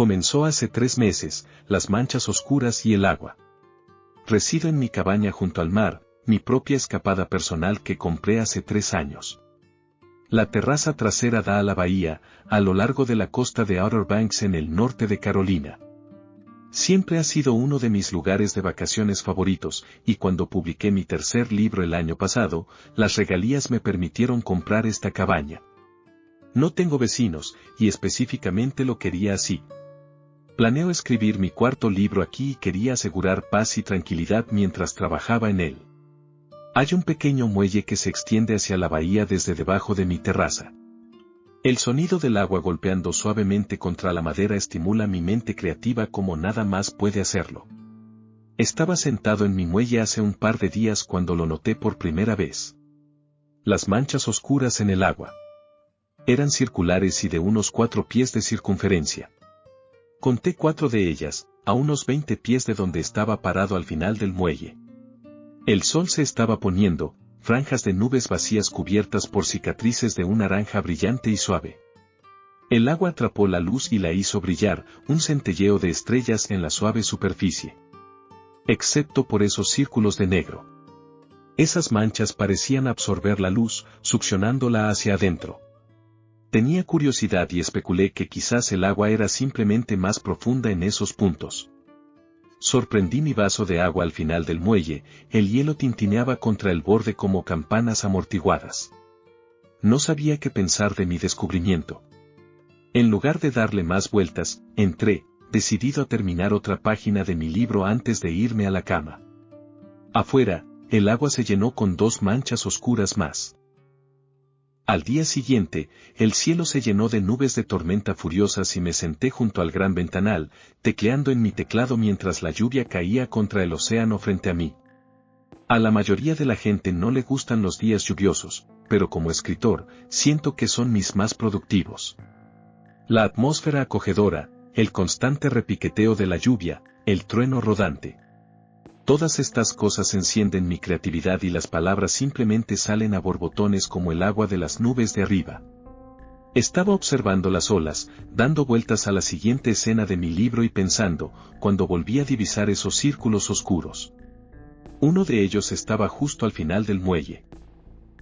Comenzó hace 3 meses, las manchas oscuras y el agua. Resido en mi cabaña junto al mar, mi propia escapada personal que compré hace 3 años. La terraza trasera da a la bahía, a lo largo de la costa de Outer Banks en el norte de Carolina. Siempre ha sido uno de mis lugares de vacaciones favoritos, y cuando publiqué mi tercer libro el año pasado, las regalías me permitieron comprar esta cabaña. No tengo vecinos, y específicamente lo quería así. Planeo escribir mi cuarto libro aquí y quería asegurar paz y tranquilidad mientras trabajaba en él. Hay un pequeño muelle que se extiende hacia la bahía desde debajo de mi terraza. El sonido del agua golpeando suavemente contra la madera estimula mi mente creativa como nada más puede hacerlo. Estaba sentado en mi muelle hace un par de días cuando lo noté por primera vez. Las manchas oscuras en el agua. Eran circulares y de unos 4 pies de circunferencia. Conté 4 de ellas, a unos 20 pies de donde estaba parado al final del muelle. El sol se estaba poniendo, franjas de nubes vacías cubiertas por cicatrices de un naranja brillante y suave. El agua atrapó la luz y la hizo brillar, un centelleo de estrellas en la suave superficie. Excepto por esos círculos de negro. Esas manchas parecían absorber la luz, succionándola hacia adentro. Tenía curiosidad y especulé que quizás el agua era simplemente más profunda en esos puntos. Sorprendí mi vaso de agua al final del muelle, el hielo tintineaba contra el borde como campanas amortiguadas. No sabía qué pensar de mi descubrimiento. En lugar de darle más vueltas, entré, decidido a terminar otra página de mi libro antes de irme a la cama. Afuera, el agua se llenó con 2 manchas oscuras más. Al día siguiente, el cielo se llenó de nubes de tormenta furiosas y me senté junto al gran ventanal, tecleando en mi teclado mientras la lluvia caía contra el océano frente a mí. A la mayoría de la gente no le gustan los días lluviosos, pero como escritor, siento que son mis más productivos. La atmósfera acogedora, el constante repiqueteo de la lluvia, el trueno rodante. Todas estas cosas encienden mi creatividad y las palabras simplemente salen a borbotones como el agua de las nubes de arriba. Estaba observando las olas, dando vueltas a la siguiente escena de mi libro y pensando, cuando volví a divisar esos círculos oscuros. Uno de ellos estaba justo al final del muelle.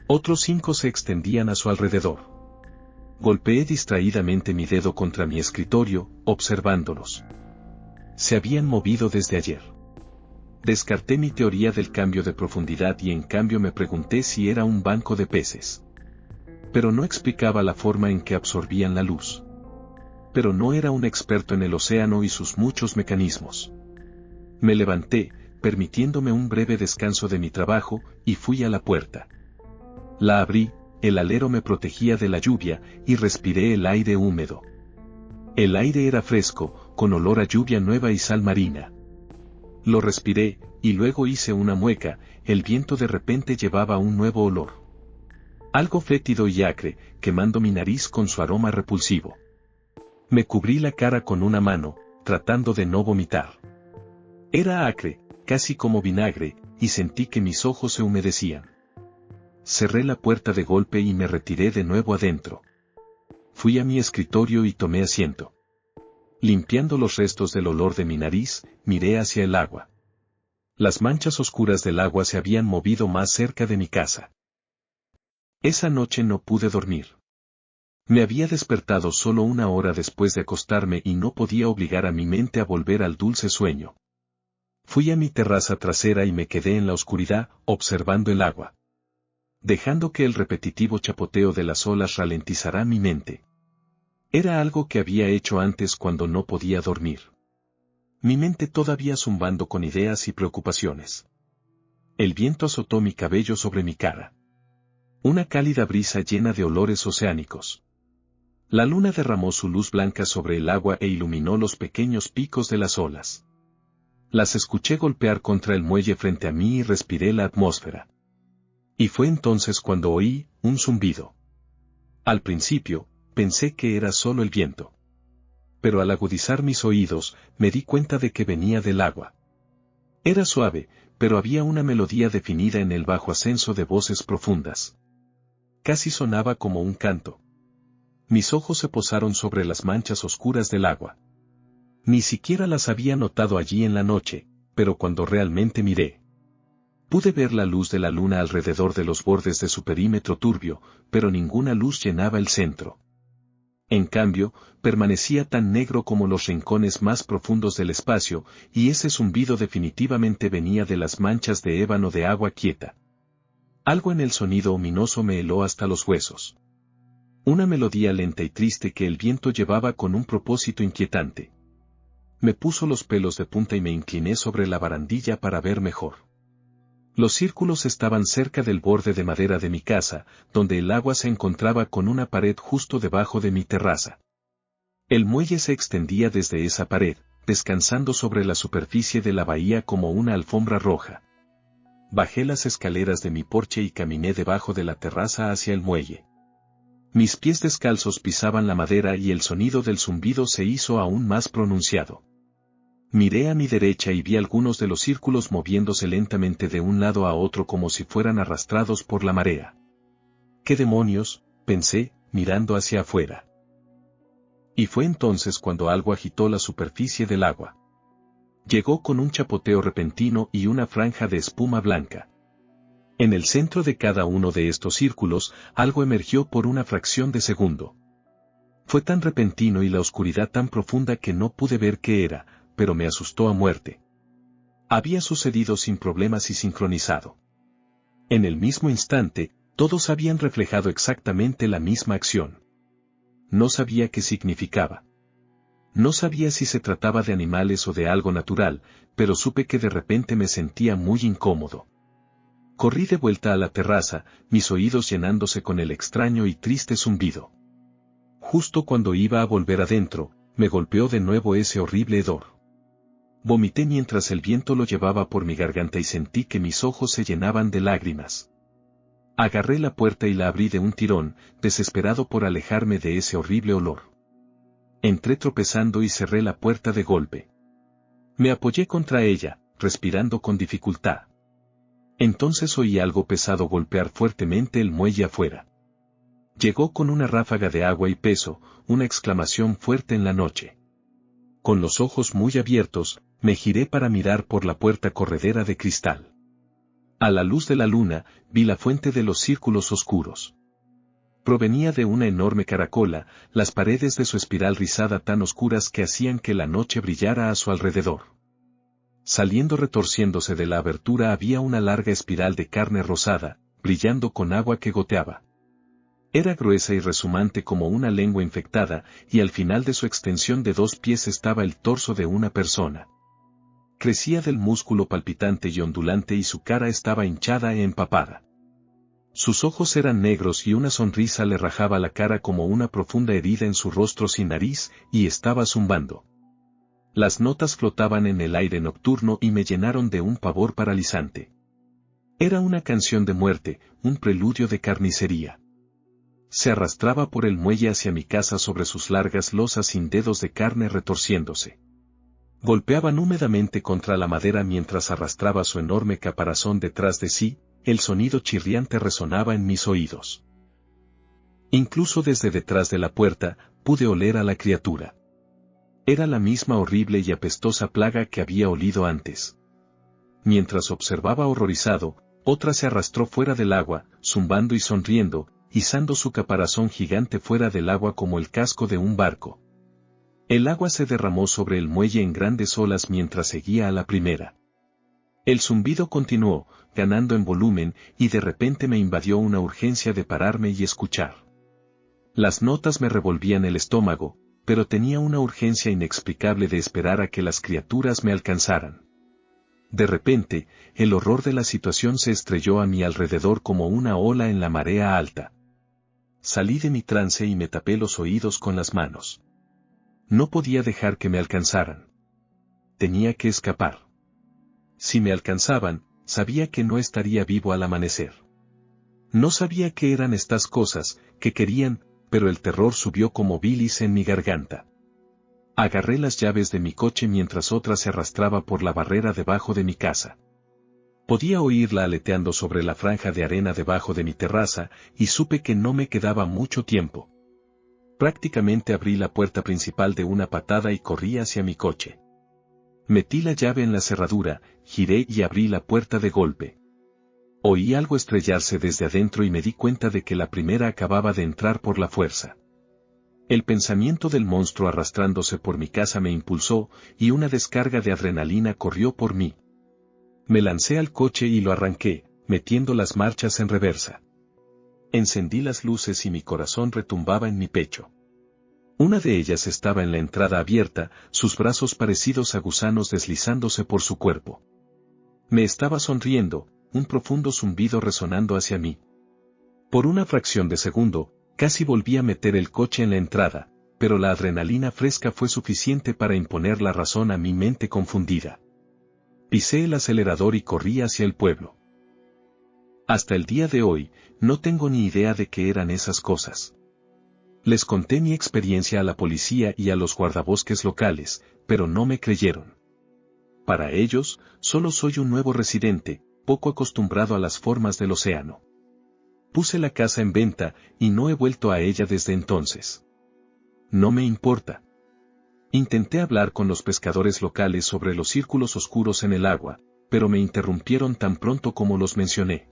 Otros 5 se extendían a su alrededor. Golpeé distraídamente mi dedo contra mi escritorio, observándolos. Se habían movido desde ayer. Descarté mi teoría del cambio de profundidad y en cambio me pregunté si era un banco de peces. Pero no explicaba la forma en que absorbían la luz. Pero no era un experto en el océano y sus muchos mecanismos. Me levanté, permitiéndome un breve descanso de mi trabajo, y fui a la puerta. La abrí, el alero me protegía de la lluvia, y respiré el aire húmedo. El aire era fresco, con olor a lluvia nueva y sal marina. Lo respiré, y luego hice una mueca, el viento de repente llevaba un nuevo olor. Algo fétido y acre, quemando mi nariz con su aroma repulsivo. Me cubrí la cara con una mano, tratando de no vomitar. Era acre, casi como vinagre, y sentí que mis ojos se humedecían. Cerré la puerta de golpe y me retiré de nuevo adentro. Fui a mi escritorio y tomé asiento. Limpiando los restos del olor de mi nariz, miré hacia el agua. Las manchas oscuras del agua se habían movido más cerca de mi casa. Esa noche no pude dormir. Me había despertado solo 1 hora después de acostarme y no podía obligar a mi mente a volver al dulce sueño. Fui a mi terraza trasera y me quedé en la oscuridad, observando el agua. Dejando que el repetitivo chapoteo de las olas ralentizara mi mente. Era algo que había hecho antes cuando no podía dormir. Mi mente todavía zumbando con ideas y preocupaciones. El viento azotó mi cabello sobre mi cara. Una cálida brisa llena de olores oceánicos. La luna derramó su luz blanca sobre el agua e iluminó los pequeños picos de las olas. Las escuché golpear contra el muelle frente a mí y respiré la atmósfera. Y fue entonces cuando oí un zumbido. Al principio, pensé que era solo el viento. Pero al agudizar mis oídos, me di cuenta de que venía del agua. Era suave, pero había una melodía definida en el bajo ascenso de voces profundas. Casi sonaba como un canto. Mis ojos se posaron sobre las manchas oscuras del agua. Ni siquiera las había notado allí en la noche, pero cuando realmente miré, pude ver la luz de la luna alrededor de los bordes de su perímetro turbio, pero ninguna luz llenaba el centro. En cambio, permanecía tan negro como los rincones más profundos del espacio, y ese zumbido definitivamente venía de las manchas de ébano de agua quieta. Algo en el sonido ominoso me heló hasta los huesos. Una melodía lenta y triste que el viento llevaba con un propósito inquietante. Me puso los pelos de punta y me incliné sobre la barandilla para ver mejor. Los círculos estaban cerca del borde de madera de mi casa, donde el agua se encontraba con una pared justo debajo de mi terraza. El muelle se extendía desde esa pared, descansando sobre la superficie de la bahía como una alfombra roja. Bajé las escaleras de mi porche y caminé debajo de la terraza hacia el muelle. Mis pies descalzos pisaban la madera y el sonido del zumbido se hizo aún más pronunciado. Miré a mi derecha y vi algunos de los círculos moviéndose lentamente de un lado a otro como si fueran arrastrados por la marea. ¿Qué demonios?, pensé, mirando hacia afuera. Y fue entonces cuando algo agitó la superficie del agua. Llegó con un chapoteo repentino y una franja de espuma blanca. En el centro de cada uno de estos círculos, algo emergió por una fracción de segundo. Fue tan repentino y la oscuridad tan profunda que no pude ver qué era, pero me asustó a muerte. Había sucedido sin problemas y sincronizado. En el mismo instante, todos habían reflejado exactamente la misma acción. No sabía qué significaba. No sabía si se trataba de animales o de algo natural, pero supe que de repente me sentía muy incómodo. Corrí de vuelta a la terraza, mis oídos llenándose con el extraño y triste zumbido. Justo cuando iba a volver adentro, me golpeó de nuevo ese horrible hedor. Vomité mientras el viento lo llevaba por mi garganta y sentí que mis ojos se llenaban de lágrimas. Agarré la puerta y la abrí de un tirón, desesperado por alejarme de ese horrible olor. Entré tropezando y cerré la puerta de golpe. Me apoyé contra ella, respirando con dificultad. Entonces oí algo pesado golpear fuertemente el muelle afuera. Llegó con una ráfaga de agua y peso, una exclamación fuerte en la noche. Con los ojos muy abiertos, me giré para mirar por la puerta corredera de cristal. A la luz de la luna, vi la fuente de los círculos oscuros. Provenía de una enorme caracola, las paredes de su espiral rizada tan oscuras que hacían que la noche brillara a su alrededor. Saliendo retorciéndose de la abertura había una larga espiral de carne rosada, brillando con agua que goteaba. Era gruesa y resumante como una lengua infectada, y al final de su extensión de 2 pies estaba el torso de una persona. Crecía del músculo palpitante y ondulante y su cara estaba hinchada e empapada. Sus ojos eran negros y una sonrisa le rajaba la cara como una profunda herida en su rostro sin nariz, y estaba zumbando. Las notas flotaban en el aire nocturno y me llenaron de un pavor paralizante. Era una canción de muerte, un preludio de carnicería. Se arrastraba por el muelle hacia mi casa sobre sus largas losas sin dedos de carne retorciéndose. Golpeaban húmedamente contra la madera mientras arrastraba su enorme caparazón detrás de sí, el sonido chirriante resonaba en mis oídos. Incluso desde detrás de la puerta, pude oler a la criatura. Era la misma horrible y apestosa plaga que había olido antes. Mientras observaba horrorizado, otra se arrastró fuera del agua, zumbando y sonriendo, izando su caparazón gigante fuera del agua como el casco de un barco. El agua se derramó sobre el muelle en grandes olas mientras seguía a la primera. El zumbido continuó, ganando en volumen, y de repente me invadió una urgencia de pararme y escuchar. Las notas me revolvían el estómago, pero tenía una urgencia inexplicable de esperar a que las criaturas me alcanzaran. De repente, el horror de la situación se estrelló a mi alrededor como una ola en la marea alta. Salí de mi trance y me tapé los oídos con las manos. No podía dejar que me alcanzaran. Tenía que escapar. Si me alcanzaban, sabía que no estaría vivo al amanecer. No sabía qué eran estas cosas, qué querían, pero el terror subió como bilis en mi garganta. Agarré las llaves de mi coche mientras otra se arrastraba por la barrera debajo de mi casa. Podía oírla aleteando sobre la franja de arena debajo de mi terraza, y supe que no me quedaba mucho tiempo. Prácticamente abrí la puerta principal de una patada y corrí hacia mi coche. Metí la llave en la cerradura, giré y abrí la puerta de golpe. Oí algo estrellarse desde adentro y me di cuenta de que la primera acababa de entrar por la fuerza. El pensamiento del monstruo arrastrándose por mi casa me impulsó, y una descarga de adrenalina corrió por mí. Me lancé al coche y lo arranqué, metiendo las marchas en reversa. Encendí las luces y mi corazón retumbaba en mi pecho. Una de ellas estaba en la entrada abierta, sus brazos parecidos a gusanos deslizándose por su cuerpo. Me estaba sonriendo, un profundo zumbido resonando hacia mí. Por una fracción de segundo, casi volví a meter el coche en la entrada, pero la adrenalina fresca fue suficiente para imponer la razón a mi mente confundida. Pisé el acelerador y corrí hacia el pueblo. Hasta el día de hoy, no tengo ni idea de qué eran esas cosas. Les conté mi experiencia a la policía y a los guardabosques locales, pero no me creyeron. Para ellos, solo soy un nuevo residente, poco acostumbrado a las formas del océano. Puse la casa en venta, y no he vuelto a ella desde entonces. No me importa. Intenté hablar con los pescadores locales sobre los círculos oscuros en el agua, pero me interrumpieron tan pronto como los mencioné.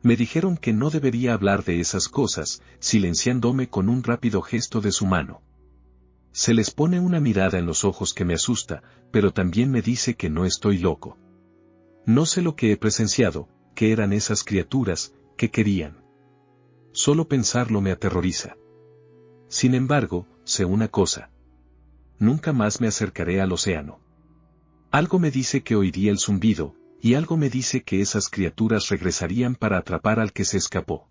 Me dijeron que no debería hablar de esas cosas, silenciándome con un rápido gesto de su mano. Se les pone una mirada en los ojos que me asusta, pero también me dice que no estoy loco. No sé lo que he presenciado, qué eran esas criaturas, qué querían. Solo pensarlo me aterroriza. Sin embargo, sé una cosa. Nunca más me acercaré al océano. Algo me dice que oiría el zumbido, y algo me dice que esas criaturas regresarían para atrapar al que se escapó.